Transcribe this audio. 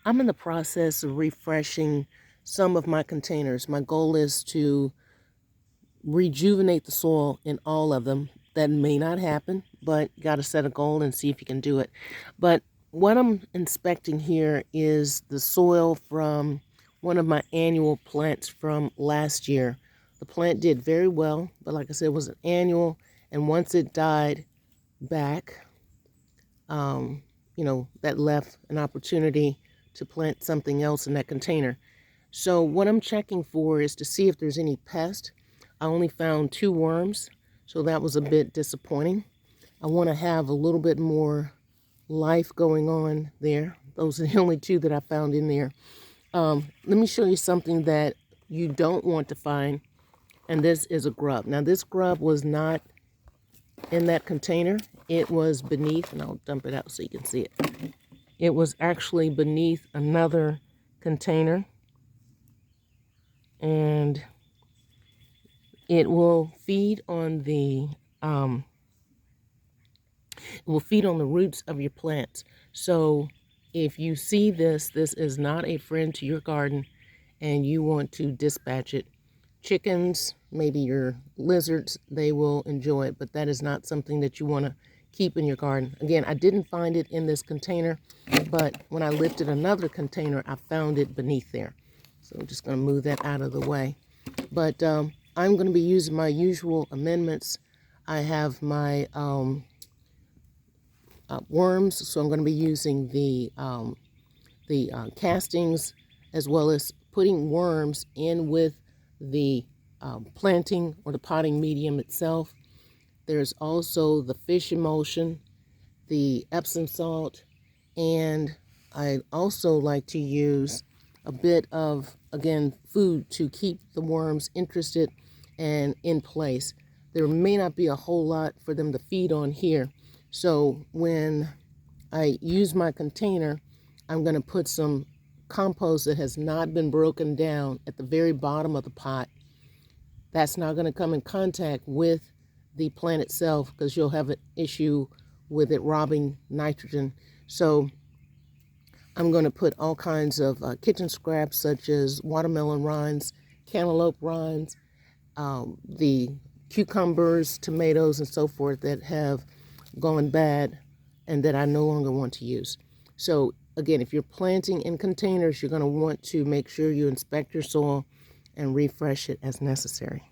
I'm in the process of refreshing some of my containers. My goal is to rejuvenate the soil in all of them. That may not happen, but you got to set a goal and see if you can do it. But what I'm inspecting here is the soil from one of my annual plants from last year. The plant did very well, but like I said, it was an annual, and once it died back, um, that left an opportunity to plant something else in that container. So what I'm checking for is to see if there's any pest. I only found 2 worms, so that was a bit disappointing. I want to have a little bit more life going on there. Those are the only 2 that I found in there. Let me show you something that you don't want to find, and this is a grub. Now this grub was not in that container. It was beneath, and I'll dump it out so you can see it. It was actually beneath another container, and it will feed on the roots of your plants. So if you see this is not a friend to your garden and you want to dispatch it. Chickens, maybe your lizards, they will enjoy it, but that is not something that you want to keep in your garden. Again, I didn't find it in this container, but when I lifted another container, I found it beneath there. So I'm just going to move that out of the way. But I'm going to be using my usual amendments. I have my worms, so I'm going to be using the castings, as well as putting worms in with the planting or the potting medium itself. There's also the fish emulsion, the Epsom salt, and I also like to use a bit of, again, food to keep the worms interested and in place. There may not be a whole lot for them to feed on here, so when I use my container, I'm going to put some compost that has not been broken down at the very bottom of the pot. That's not going to come in contact with the plant itself because you'll have an issue with it robbing nitrogen. So I'm going to put all kinds of kitchen scraps such as watermelon rinds, cantaloupe rinds, the cucumbers, tomatoes, and so forth that have gone bad and that I no longer want to use. So again, if you're planting in containers, you're going to want to make sure you inspect your soil and refresh it as necessary.